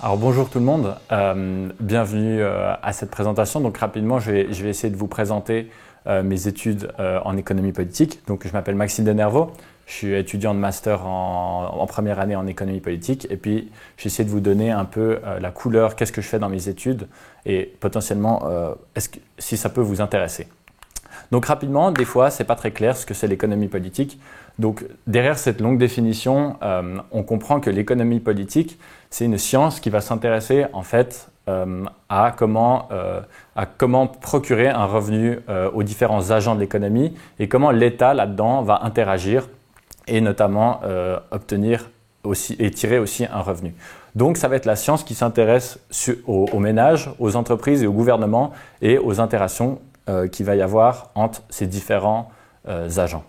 Alors bonjour tout le monde, bienvenue à cette présentation. Donc rapidement, je vais essayer de vous présenter mes études en économie politique. Donc je m'appelle Maxime Denervaux, je suis étudiant de master en première année en économie politique et puis j'essaie de vous donner un peu la couleur, qu'est-ce que je fais dans mes études et potentiellement si ça peut vous intéresser. Donc rapidement, des fois, c'est pas très clair ce que c'est l'économie politique. Donc derrière cette longue définition, on comprend que l'économie politique, c'est une science qui va s'intéresser en fait à comment procurer un revenu aux différents agents de l'économie et comment l'État là-dedans va interagir et notamment obtenir aussi et tirer aussi un revenu. Donc ça va être la science qui s'intéresse aux ménages, aux entreprises et au gouvernement et aux interactions qu'il va y avoir entre ces différents agents.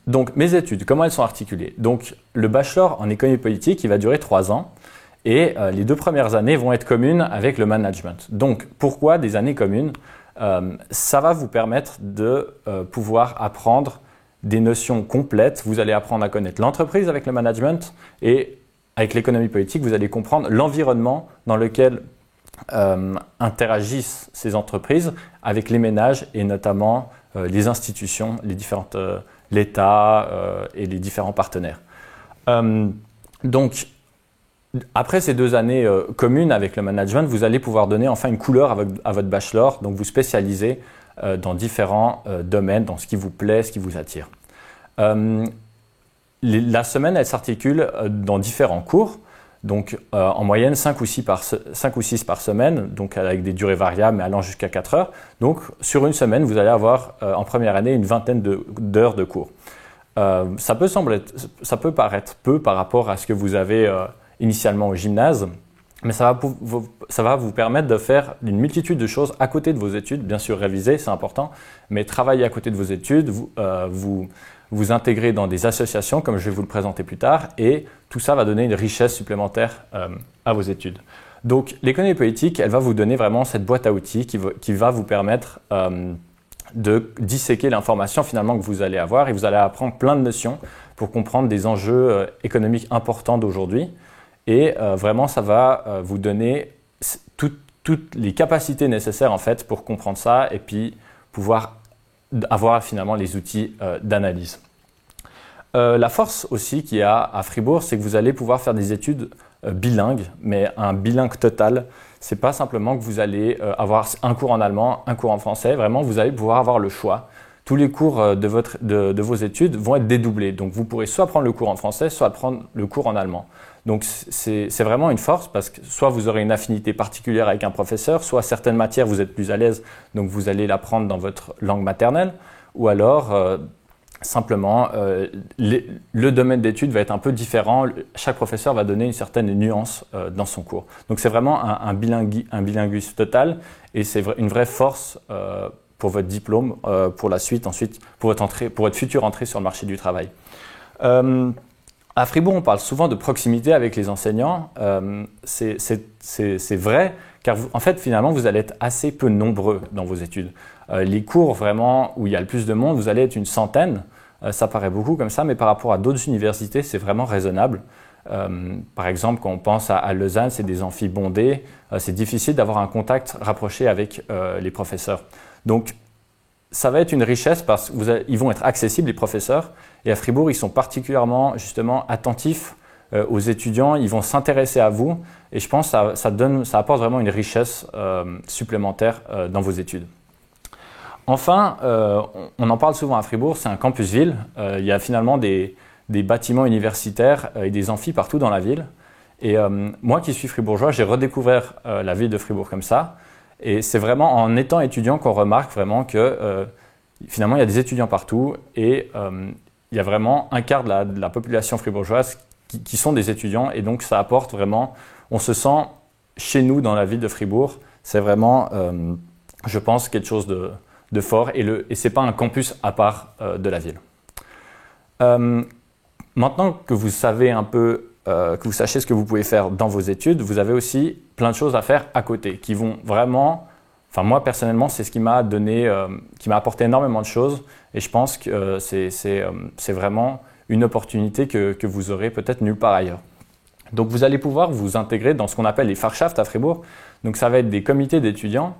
Donc mes études, comment elles sont articulées? Donc le bachelor en économie politique, il va durer 3 ans et les 2 premières années vont être communes avec le management. Donc pourquoi des années communes? Ça va vous permettre de pouvoir apprendre des notions complètes. Vous allez apprendre à connaître l'entreprise avec le management et avec l'économie politique, vous allez comprendre l'environnement dans lequel interagissent ces entreprises avec les ménages et notamment les institutions, l'État et les différents partenaires. Donc, après ces 2 années communes avec le management, vous allez pouvoir donner enfin une couleur à votre bachelor, donc vous spécialiser dans différents domaines, dans ce qui vous plaît, ce qui vous attire. La semaine, elle s'articule dans différents cours. Donc en moyenne 5 ou 6 par semaine, donc avec des durées variables mais allant jusqu'à 4 heures. Donc sur une semaine, vous allez avoir en première année une vingtaine d'heures de cours. Ça peut paraître peu par rapport à ce que vous avez initialement au gymnase, mais ça va vous permettre de faire une multitude de choses à côté de vos études. Bien sûr, réviser, c'est important, mais travailler à côté de vos études, vous intégrer dans des associations, comme je vais vous le présenter plus tard, et tout ça va donner une richesse supplémentaire à vos études. Donc l'économie politique, elle va vous donner vraiment cette boîte à outils qui va vous permettre de disséquer l'information finalement que vous allez avoir, et vous allez apprendre plein de notions pour comprendre des enjeux économiques importants d'aujourd'hui. Et vraiment, ça va vous donner toutes les capacités nécessaires en fait pour comprendre ça et puis pouvoir avoir finalement les outils d'analyse. La force aussi qu'il y a à Fribourg, c'est que vous allez pouvoir faire des études bilingues, mais un bilingue total. C'est pas simplement que vous allez avoir un cours en allemand, un cours en français. Vraiment, vous allez pouvoir avoir le choix. Tous les cours de vos études vont être dédoublés. Donc, vous pourrez soit prendre le cours en français, soit prendre le cours en allemand. Donc, c'est vraiment une force parce que soit vous aurez une affinité particulière avec un professeur, soit certaines matières vous êtes plus à l'aise, donc vous allez l'apprendre dans votre langue maternelle, ou alors simplement le domaine d'études va être un peu différent. Chaque professeur va donner une certaine nuance dans son cours. Donc, c'est vraiment un bilinguisme total et c'est une vraie force pour votre diplôme, pour la suite, ensuite, pour votre future entrée sur le marché du travail. À Fribourg, on parle souvent de proximité avec les enseignants. C'est vrai, car en fait, finalement, vous allez être assez peu nombreux dans vos études. Les cours vraiment où il y a le plus de monde, vous allez être une centaine. Ça paraît beaucoup comme ça, mais par rapport à d'autres universités, c'est vraiment raisonnable. Par exemple, quand on pense à Lausanne, c'est des amphis bondés. C'est difficile d'avoir un contact rapproché avec les professeurs. Donc, ça va être une richesse parce qu'ils vont être accessibles, les professeurs. Et à Fribourg, ils sont particulièrement justement attentifs aux étudiants. Ils vont s'intéresser à vous. Et je pense que ça apporte vraiment une richesse supplémentaire dans vos études. Enfin, on en parle souvent à Fribourg, c'est un campus-ville. Il y a finalement des bâtiments universitaires et des amphis partout dans la ville. Et moi qui suis fribourgeois, j'ai redécouvert la ville de Fribourg comme ça. Et c'est vraiment en étant étudiant qu'on remarque vraiment que finalement il y a des étudiants partout et il y a vraiment un quart de la population fribourgeoise qui sont des étudiants et donc ça apporte vraiment, on se sent chez nous dans la ville de Fribourg. C'est vraiment, je pense, quelque chose de fort et c'est pas un campus à part de la ville. Maintenant que vous savez un peu que vous sachiez ce que vous pouvez faire dans vos études, vous avez aussi plein de choses à faire à côté qui vont vraiment, enfin moi personnellement, c'est ce qui m'a donné, qui m'a apporté énormément de choses et je pense que c'est vraiment une opportunité que vous aurez peut-être nulle part ailleurs. Donc vous allez pouvoir vous intégrer dans ce qu'on appelle les Fachschaft à Fribourg. Donc ça va être des comités d'étudiants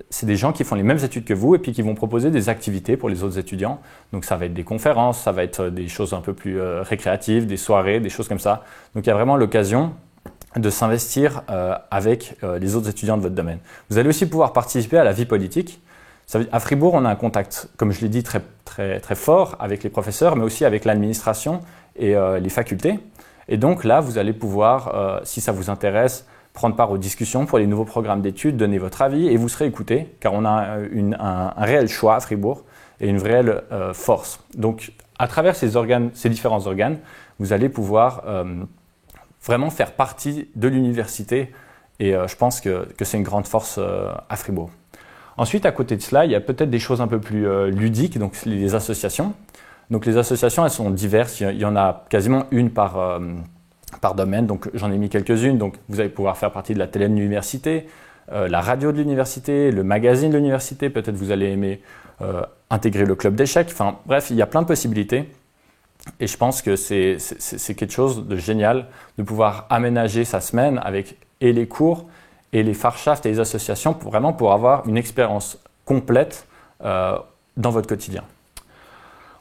c'est des gens qui font les mêmes études que vous et puis qui vont proposer des activités pour les autres étudiants. Donc ça va être des conférences, ça va être des choses un peu plus récréatives, des soirées, des choses comme ça. Donc il y a vraiment l'occasion de s'investir avec les autres étudiants de votre domaine. Vous allez aussi pouvoir participer à la vie politique. À Fribourg, on a un contact, comme je l'ai dit, très fort avec les professeurs, mais aussi avec l'administration et les facultés. Et donc là, vous allez pouvoir, si ça vous intéresse, prendre part aux discussions pour les nouveaux programmes d'études, donner votre avis et vous serez écouté, car on a un réel choix à Fribourg et une réelle force. Donc, à travers ces différents organes, vous allez pouvoir vraiment faire partie de l'université et je pense que c'est une grande force à Fribourg. Ensuite, à côté de cela, il y a peut-être des choses un peu plus ludiques, donc les associations. Donc les associations, elles sont diverses, il y en a quasiment une par domaine, donc j'en ai mis quelques-unes. Donc vous allez pouvoir faire partie de la télé de l'université, la radio de l'université, le magazine de l'université, peut-être vous allez aimer intégrer le club d'échecs, enfin bref, il y a plein de possibilités. Et je pense que c'est quelque chose de génial de pouvoir aménager sa semaine avec et les cours et les Fachschaft et les associations pour avoir une expérience complète dans votre quotidien.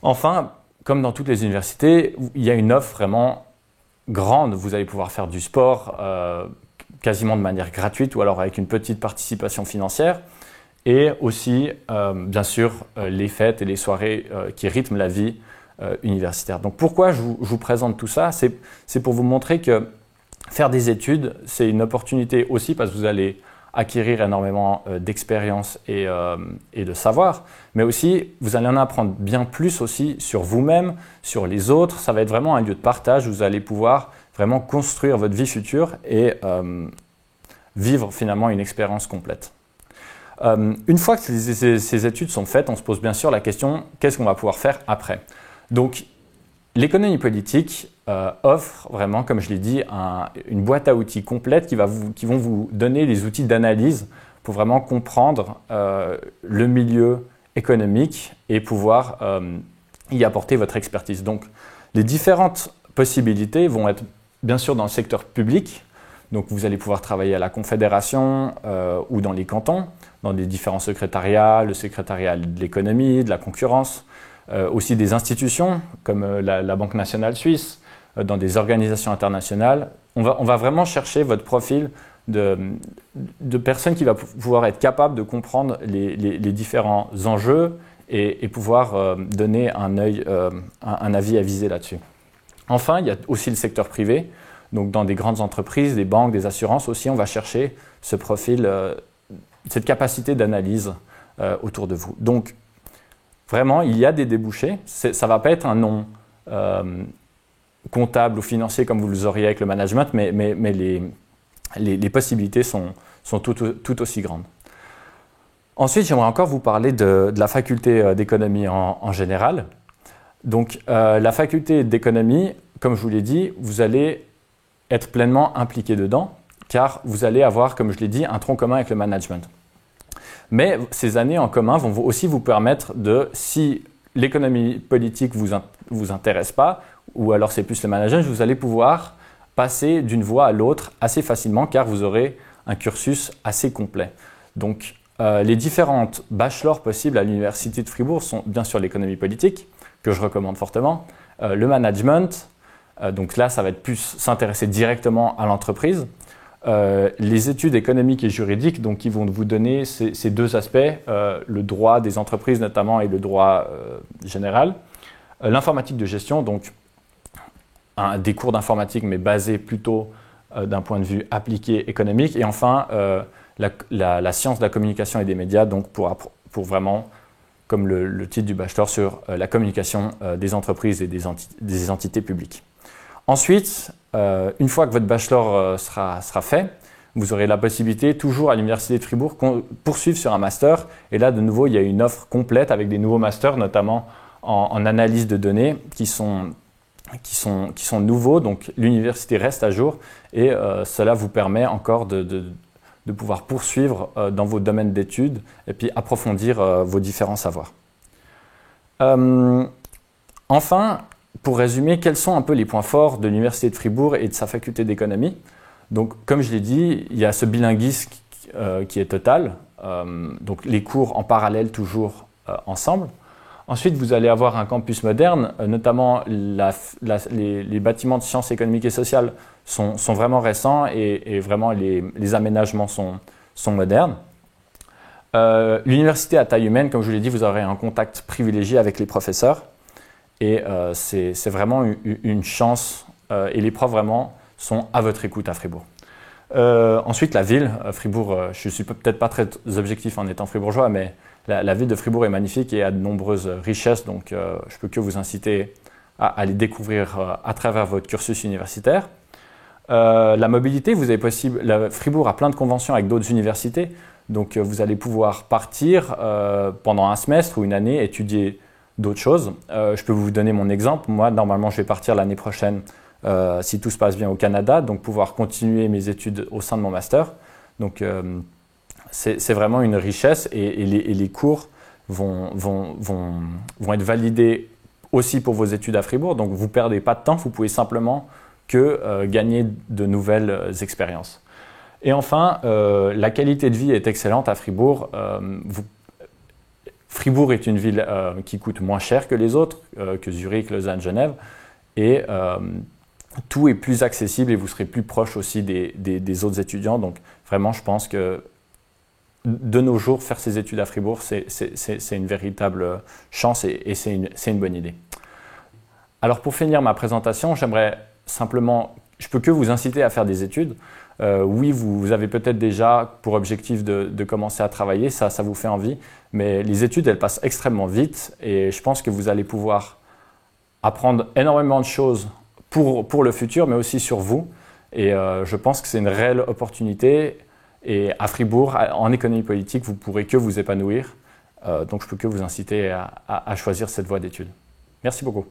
Enfin, comme dans toutes les universités, il y a une offre vraiment grande. Vous allez pouvoir faire du sport quasiment de manière gratuite ou alors avec une petite participation financière. Et aussi, bien sûr, les fêtes et les soirées qui rythment la vie universitaire. Donc pourquoi je vous présente tout ça? C'est pour vous montrer que faire des études, c'est une opportunité aussi parce que vous allez acquérir énormément d'expérience et de savoir, mais aussi vous allez en apprendre bien plus aussi sur vous-même, sur les autres. Ça va être vraiment un lieu de partage où vous allez pouvoir vraiment construire votre vie future et vivre finalement une expérience complète. Une fois que ces études sont faites, on se pose bien sûr la question, qu'est-ce qu'on va pouvoir faire après? Donc, l'économie politique offre vraiment, comme je l'ai dit, une boîte à outils complète qui vont vous donner les outils d'analyse pour vraiment comprendre le milieu économique et pouvoir y apporter votre expertise. Donc, les différentes possibilités vont être bien sûr dans le secteur public. Donc, vous allez pouvoir travailler à la Confédération ou dans les cantons, dans les différents secrétariats, le secrétariat de l'économie, de la concurrence, aussi des institutions comme la Banque nationale suisse, dans des organisations internationales. On va vraiment chercher votre profil de personne qui va pouvoir être capable de comprendre les différents enjeux et pouvoir donner un avis avisé là-dessus. Enfin, il y a aussi le secteur privé. Donc, dans des grandes entreprises, des banques, des assurances aussi, on va chercher ce profil, cette capacité d'analyse autour de vous. Donc, vraiment, il y a des débouchés. Ça ne va pas être un nom comptable ou financier comme vous l'auriez avec le management, mais les possibilités sont tout aussi grandes. Ensuite, j'aimerais encore vous parler de la faculté d'économie en général. Donc, la faculté d'économie, comme je vous l'ai dit, vous allez être pleinement impliqué dedans, car vous allez avoir, comme je l'ai dit, un tronc commun avec le management. Mais ces années en commun vont aussi vous permettre si l'économie politique vous intéresse pas, ou alors c'est plus le management, vous allez pouvoir passer d'une voie à l'autre assez facilement, car vous aurez un cursus assez complet. Donc, les différentes bachelors possibles à l'Université de Fribourg sont bien sûr l'économie politique, que je recommande fortement, le management, donc là ça va être plus s'intéresser directement à l'entreprise, les études économiques et juridiques, donc qui vont vous donner ces deux aspects, le droit des entreprises notamment et le droit général, l'informatique de gestion, donc des cours d'informatique mais basés plutôt d'un point de vue appliqué économique, et enfin la science de la communication et des médias, donc pour vraiment, comme le titre du bachelor, sur la communication des entreprises et des entités publiques. Ensuite, une fois que votre bachelor sera fait, vous aurez la possibilité, toujours à l'Université de Fribourg, de poursuivre sur un master. Et là, de nouveau, il y a une offre complète avec des nouveaux masters, notamment en analyse de données, qui sont nouveaux. Donc, l'université reste à jour et cela vous permet encore de pouvoir poursuivre dans vos domaines d'études et puis approfondir vos différents savoirs. Enfin, pour résumer, quels sont un peu les points forts de l'Université de Fribourg et de sa faculté d'économie? Donc, comme je l'ai dit, il y a ce bilinguisme qui est total, donc les cours en parallèle toujours ensemble. Ensuite, vous allez avoir un campus moderne, notamment les bâtiments de sciences économiques et sociales sont vraiment récents et vraiment les aménagements sont modernes. L'université à taille humaine, comme je vous l'ai dit, vous aurez un contact privilégié avec les professeurs et c'est vraiment une chance et les profs vraiment sont à votre écoute à Fribourg. Ensuite, la ville, Fribourg, je ne suis peut-être pas très objectif en étant fribourgeois, mais la ville de Fribourg est magnifique et a de nombreuses richesses, donc je ne peux que vous inciter à les découvrir à travers votre cursus universitaire. La mobilité, Fribourg a plein de conventions avec d'autres universités, donc vous allez pouvoir partir pendant un semestre ou une année étudier d'autres choses. Je peux vous donner mon exemple. Moi, normalement, je vais partir l'année prochaine si tout se passe bien au Canada, donc pouvoir continuer mes études au sein de mon master. Donc c'est vraiment une richesse et les cours vont être validés aussi pour vos études à Fribourg. Donc vous ne perdez pas de temps, vous pouvez simplement gagner de nouvelles expériences. Et enfin, la qualité de vie est excellente à Fribourg. Fribourg est une ville qui coûte moins cher que les autres, que Zurich, Lausanne, Genève. Et tout est plus accessible et vous serez plus proche aussi des autres étudiants. Donc vraiment, je pense que de nos jours, faire ses études à Fribourg, c'est une véritable chance et c'est une bonne idée. Alors pour finir ma présentation, j'aimerais simplement, je peux que vous inciter à faire des études. Oui, vous avez peut-être déjà pour objectif de commencer à travailler, ça vous fait envie, mais les études, elles passent extrêmement vite et je pense que vous allez pouvoir apprendre énormément de choses pour le futur, mais aussi sur vous. Et je pense que c'est une réelle opportunité. Et à Fribourg, en économie politique, vous ne pourrez que vous épanouir. Donc je peux que vous inciter à choisir cette voie d'études. Merci beaucoup.